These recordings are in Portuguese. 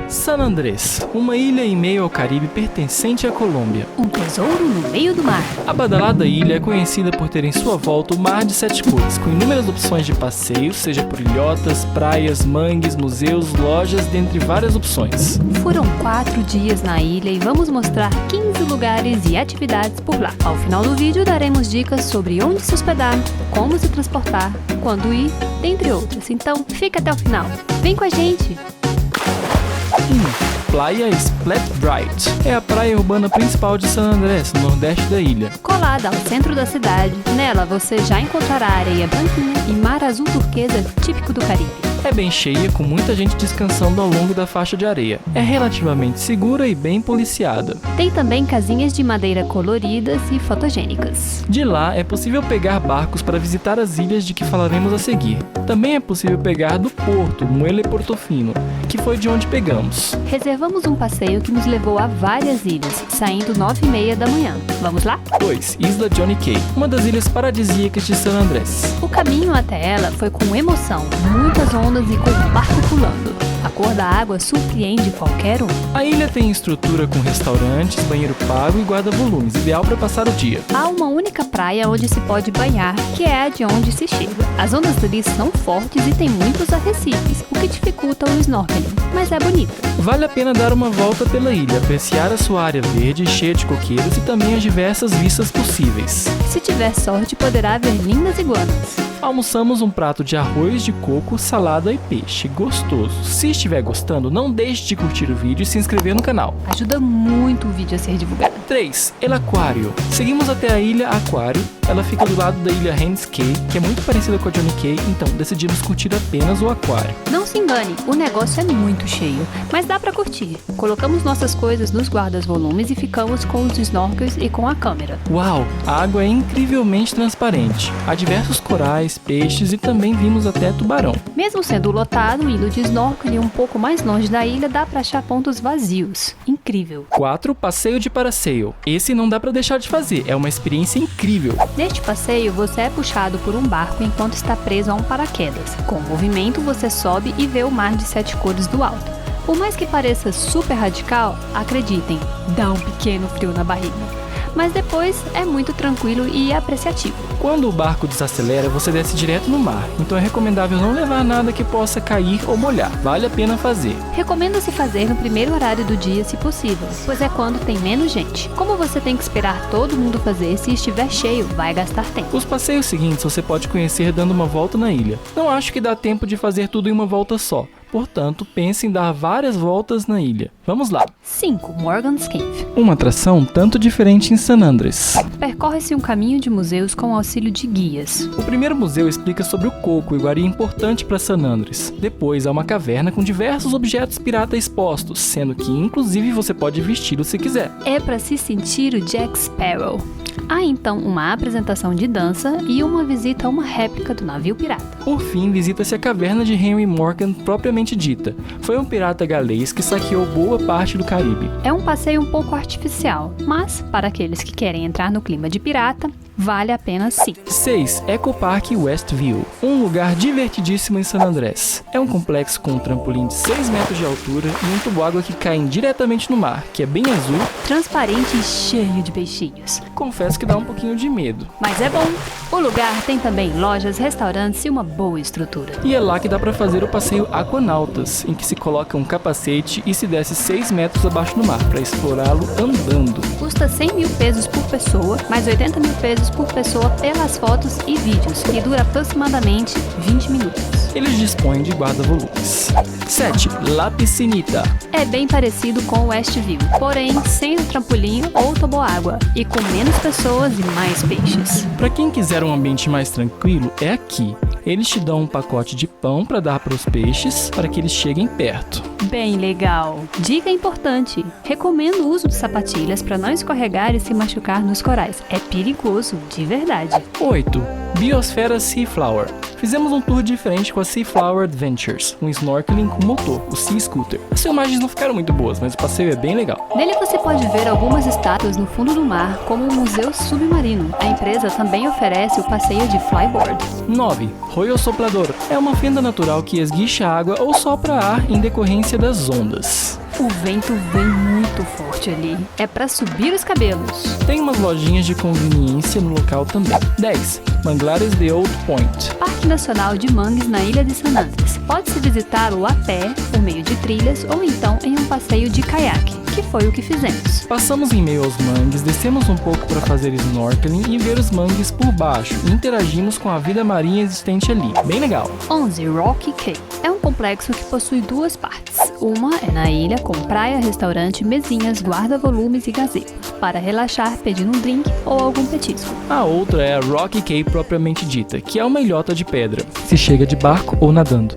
San Andrés, uma ilha em meio ao Caribe pertencente à Colômbia. Um tesouro no meio do mar. A badalada ilha é conhecida por ter em sua volta o Mar de Sete Cores, com inúmeras opções de passeios, seja por ilhotas, praias, mangues, museus, lojas, dentre várias opções. Foram 4 dias na ilha e vamos mostrar 15 lugares e atividades por lá. Ao final do vídeo daremos dicas sobre onde se hospedar, como se transportar, quando ir, dentre outras. Então fica até o final. Vem com a gente! Praia Splat Bright é a praia urbana principal de San Andrés, no nordeste da ilha. Colada ao centro da cidade, nela você já encontrará areia branquinha e mar azul turquesa típico do Caribe. É bem cheia, com muita gente descansando ao longo da faixa de areia. É relativamente segura e bem policiada. Tem também casinhas de madeira coloridas e fotogênicas. De lá é possível pegar barcos para visitar as ilhas de que falaremos a seguir. Também é possível pegar do porto, Muelle Portofino, que foi de onde pegamos. Reservamos um passeio que nos levou a várias ilhas, saindo 9h30 da manhã. Vamos lá? 2. Isla Johnny Cay, uma das ilhas paradisíacas de San Andrés. O caminho até ela foi com emoção, muitas ondas e com o barco pulando. A cor da água surpreende qualquer um. A ilha tem estrutura com restaurantes, banheiro pago e guarda-volumes, ideal para passar o dia. Há uma única praia onde se pode banhar, que é a de onde se chega. As ondas dali são fortes e tem muitos arrecifes, o que dificulta o snorkeling, mas é bonita. Vale a pena dar uma volta pela ilha, apreciar a sua área verde, cheia de coqueiros e também as diversas vistas possíveis. Se tiver sorte, poderá ver lindas iguanas. Almoçamos um prato de arroz de coco, salada e peixe, gostoso. Se estiver gostando, não deixe de curtir o vídeo e se inscrever no canal. Ajuda muito o vídeo a ser divulgado. 3. El Aquário. Seguimos até a ilha Aquário. Ela fica do lado da ilha Hands Cay, que é muito parecida com a Johnny Cay, então decidimos curtir apenas o aquário. Não se engane, o negócio é muito cheio, mas dá pra curtir. Colocamos nossas coisas nos guardas-volumes e ficamos com os snorkels e com a câmera. Uau! A água é incrivelmente transparente. Há diversos corais, peixes e também vimos até tubarão. Mesmo sendo lotado, indo de snorkel e um pouco mais longe da ilha, dá pra achar pontos vazios. Incrível. 4. Passeio de parasail. Esse não dá pra deixar de fazer, é uma experiência incrível. Neste passeio, você é puxado por um barco enquanto está preso a um paraquedas. Com o movimento, você sobe e vê o mar de 7 cores do alto. Por mais que pareça super radical, acreditem, dá um pequeno frio na barriga. Mas depois é muito tranquilo e apreciativo. Quando o barco desacelera, você desce direto no mar, então é recomendável não levar nada que possa cair ou molhar. Vale a pena fazer. Recomenda-se fazer no primeiro horário do dia, se possível, pois é quando tem menos gente. Como você tem que esperar todo mundo fazer, se estiver cheio, vai gastar tempo. Os passeios seguintes você pode conhecer dando uma volta na ilha. Não acho que dá tempo de fazer tudo em uma volta só. Portanto, pense em dar várias voltas na ilha. Vamos lá! 5. Morgan's Cave. Uma atração tanto diferente em San Andrés. Percorre-se um caminho de museus com auxílio de guias. O primeiro museu explica sobre o coco, iguaria importante para San Andrés. Depois há uma caverna com diversos objetos pirata expostos, sendo que inclusive você pode vesti-lo se quiser. É para se sentir o Jack Sparrow. Há então uma apresentação de dança e uma visita a uma réplica do navio pirata. Por fim, visita-se a caverna de Henry Morgan propriamente dita. Foi um pirata galês que saqueou boa parte do Caribe. É um passeio um pouco artificial, mas para aqueles que querem entrar no clima de pirata, vale a pena sim. 6. Eco Park Westview, um lugar divertidíssimo em San Andrés. É um complexo com um trampolim de 6 metros de altura e um tubo-água que cai diretamente no mar, que é bem azul, transparente e cheio de peixinhos. Confesso que dá um pouquinho de medo. Mas é bom. O lugar tem também lojas, restaurantes e uma boa estrutura. E é lá que dá para fazer o passeio Aquanautas, em que se coloca um capacete e se desce 6 metros abaixo do mar, para explorá-lo andando. Custa 100 mil pesos por pessoa, mais 80 mil pesos por pessoa pelas fotos e vídeos, e dura aproximadamente 20 minutos. Eles dispõem de guarda-volumes. 7. La Piscinita. É bem parecido com o Westview, porém sem o trampolim ou toboágua, e com menos pessoas e mais peixes. Para quem quiser um ambiente mais tranquilo, é aqui. Eles te dão um pacote de pão para dar para os peixes, para que eles cheguem perto. Bem legal! Dica importante: recomendo o uso de sapatilhas para não escorregar e se machucar nos corais. É perigoso, de verdade. 8. Biosfera Seaflower. Fizemos um tour diferente com a Seaflower Adventures, um snorkeling com motor, o Sea Scooter. As filmagens não ficaram muito boas, mas o passeio é bem legal. Nele você pode ver algumas estátuas no fundo do mar, como o Museu Submarino. A empresa também oferece o passeio de flyboard. 9. Royal Soplador. É uma fenda natural que esguicha água ou sopra ar em decorrência das ondas. O vento vem muito forte ali. É pra subir os cabelos. Tem umas lojinhas de conveniência no local também. 10. Manglares de Old Point. Parque Nacional de Mangues na Ilha de San Andrés. Pode-se visitá-lo a pé, por meio de trilhas ou então em um passeio de caiaque, que foi o que fizemos. Passamos em meio aos mangues, descemos um pouco para fazer snorkeling e ver os mangues por baixo e interagimos com a vida marinha existente ali. Bem legal. 11. Rocky Cay. É um complexo que possui duas partes. Uma é na ilha com praia, restaurante, mesinhas, guarda-volumes e gazebo, para relaxar pedindo um drink ou algum petisco. A outra é a Rocky Cay propriamente dita, que é uma ilhota de pedra. Se chega de barco ou nadando.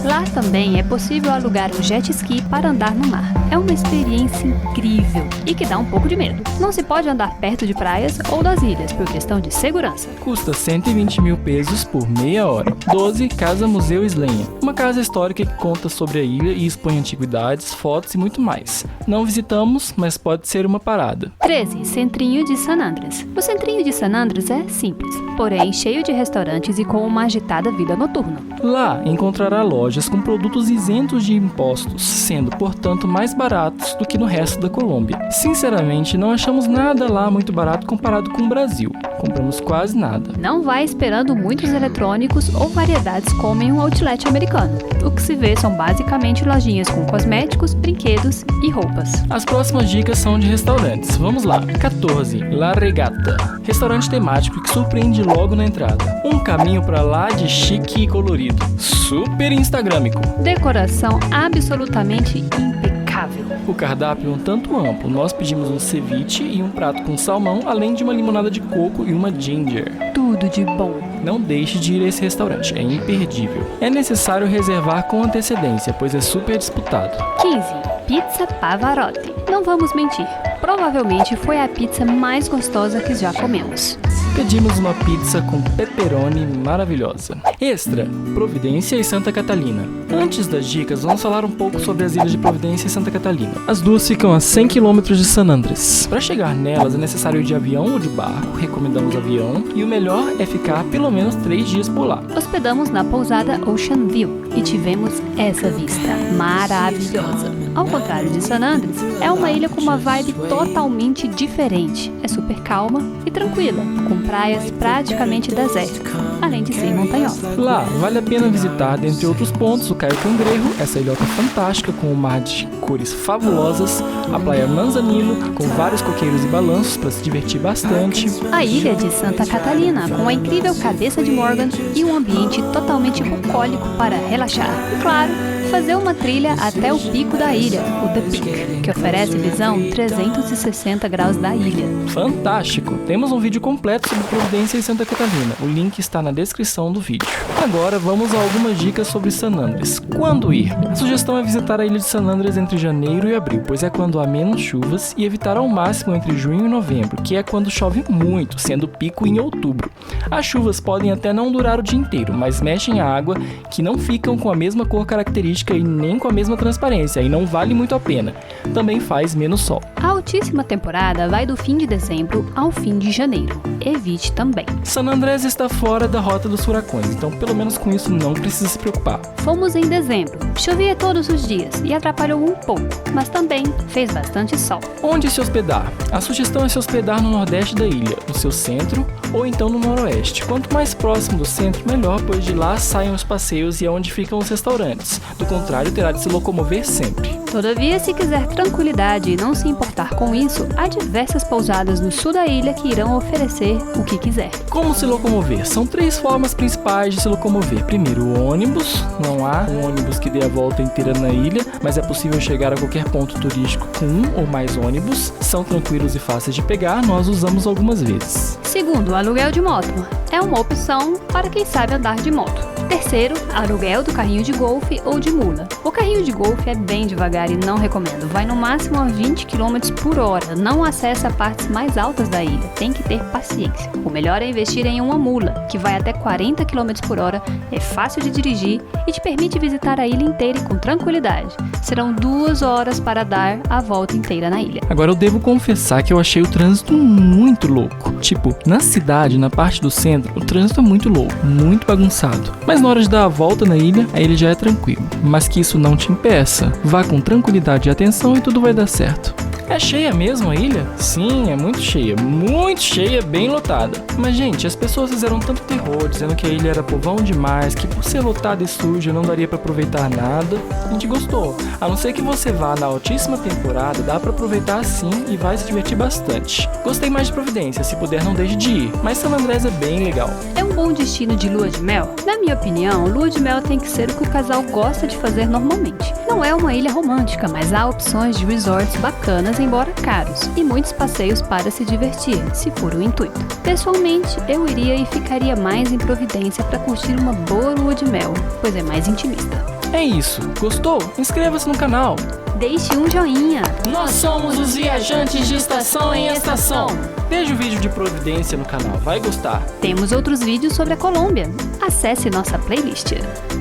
Lá também é possível alugar um jet ski para andar no mar. É uma experiência incrível e que dá um pouco de medo. Não se pode andar perto de praias ou das ilhas por questão de segurança. Custa 120 mil pesos por meia hora. 12. Casa Museu Islenha. Uma casa histórica que conta sobre a ilha e expõe antiguidades, fotos e muito mais. Não visitamos, mas pode ser uma parada. 13. Centrinho de San Andrés. O Centrinho de San Andrés é simples, porém cheio de restaurantes e com uma agitada vida noturna. Lá encontrará lojas com produtos isentos de impostos, sendo, portanto, mais baratos do que no resto da Colômbia. Sinceramente, não achamos nada lá muito barato comparado com o Brasil. Compramos quase nada. Não vai esperando muitos eletrônicos ou variedades como em um outlet americano. O que se vê são basicamente lojinhas com cosméticos, brinquedos e roupas. As próximas dicas são de restaurantes. Vamos lá. 14. La Regata. Restaurante temático que surpreende logo na entrada. Um caminho pra lá de chique e colorido. Super instagramico. Decoração absolutamente impecável. O cardápio é um tanto amplo. Nós pedimos um ceviche e um prato com salmão, além de uma limonada de coco e uma ginger. Tudo de bom. Não deixe de ir a esse restaurante, é imperdível. É necessário reservar com antecedência, pois é super disputado. 15. Pizza Pavarotti. Não vamos mentir, provavelmente foi a pizza mais gostosa que já comemos. Pedimos uma pizza com pepperoni maravilhosa. Extra, Providência e Santa Catalina. Antes das dicas, vamos falar um pouco sobre as ilhas de Providência e Santa Catalina. As duas ficam a 100 km de San Andrés. Para chegar nelas é necessário ir de avião ou de barco, recomendamos avião, e o melhor é ficar pelo menos 3 dias por lá. Hospedamos na pousada Ocean View e tivemos essa vista maravilhosa. Ao contrário de San Andrés, é uma ilha com uma vibe totalmente diferente. É super calma e tranquila, com praias praticamente desérticas, além de ser montanhosa. Lá, vale a pena visitar, dentre outros pontos, o Caio Cangrejo, essa ilhota fantástica com um mar de cores fabulosas, a praia Manzanillo, com vários coqueiros e balanços para se divertir bastante, a ilha de Santa Catalina, com a incrível cabeça de Morgan e um ambiente totalmente bucólico para relaxar. E claro, fazer uma trilha até o pico da ilha, o The Peak, que oferece visão 360 graus da ilha. Fantástico! Temos um vídeo completo sobre Providência e Santa Catarina. O link está na descrição do vídeo. Agora vamos a algumas dicas sobre San Andrés. Quando ir? A sugestão é visitar a ilha de San Andrés entre janeiro e abril, pois é quando há menos chuvas, e evitar ao máximo entre junho e novembro, que é quando chove muito, sendo pico em outubro. As chuvas podem até não durar o dia inteiro, mas mexem a água, que não ficam com a mesma cor característica e nem com a mesma transparência, e não vale muito a pena. Também faz menos sol. A altíssima temporada vai do fim de dezembro ao fim de janeiro. Evite também. San Andrés está fora da rota dos furacões, então pelo menos com isso não precisa se preocupar. Fomos em dezembro. Chovia todos os dias e atrapalhou um pouco, mas também fez bastante sol. Onde se hospedar? A sugestão é se hospedar no nordeste da ilha, no seu centro ou então no noroeste. Quanto mais próximo do centro, melhor, pois de lá saem os passeios e é onde ficam os restaurantes. Do contrário, terá de se locomover sempre. Todavia, se quiser tranquilidade e não se importar com isso, há diversas pousadas no sul da ilha que irão oferecer o que quiser. Como se locomover? São 3 formas principais de se locomover. Primeiro, o ônibus. Não há um ônibus que dê a volta inteira na ilha, mas é possível chegar a qualquer ponto turístico com um ou mais ônibus. São tranquilos e fáceis de pegar, nós usamos algumas vezes. Segundo, o aluguel de moto. É uma opção para quem sabe andar de moto. Terceiro, aluguel do carrinho de golfe ou de mula. O carrinho de golfe é bem devagar e não recomendo. Vai no máximo a 20 km por hora. Não acessa partes mais altas da ilha. Tem que ter paciência. O melhor é investir em uma mula, que vai até 40 km por hora, é fácil de dirigir e te permite visitar a ilha inteira com tranquilidade. Serão 2 horas para dar a volta inteira na ilha. Agora eu devo confessar que eu achei o trânsito muito louco. Tipo, na cidade, na parte do centro, o trânsito é muito louco, muito bagunçado. Mas na hora de dar a volta na ilha, a ilha já é tranquilo. Mas que isso não te impeça. Vá com tranquilidade e atenção e tudo vai dar certo. É cheia mesmo a ilha? Sim, é muito cheia, bem lotada. Mas gente, as pessoas fizeram tanto terror, dizendo que a ilha era povão demais, que por ser lotada e suja não daria pra aproveitar nada. A gente gostou. A não ser que você vá na altíssima temporada, dá pra aproveitar sim e vai se divertir bastante. Gostei mais de Providência, se puder não deixe de ir, mas San Andrés é bem legal. É um bom destino de lua de mel? Na minha opinião, lua de mel tem que ser o que o casal gosta de fazer normalmente. Não é uma ilha romântica, mas há opções de resorts bacanas, embora caros, e muitos passeios para se divertir, se for o intuito. Pessoalmente, eu iria e ficaria mais em Providência para curtir uma boa lua de mel, pois é mais intimista. É isso, gostou? Inscreva-se no canal. Deixe um joinha. Nós somos os viajantes de estação em estação. Veja o vídeo de Providência no canal, vai gostar. Temos outros vídeos sobre a Colômbia. Acesse nossa playlist.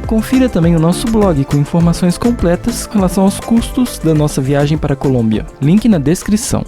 Confira também o nosso blog com informações completas com relação aos custos da nossa viagem para a Colômbia. Link na descrição.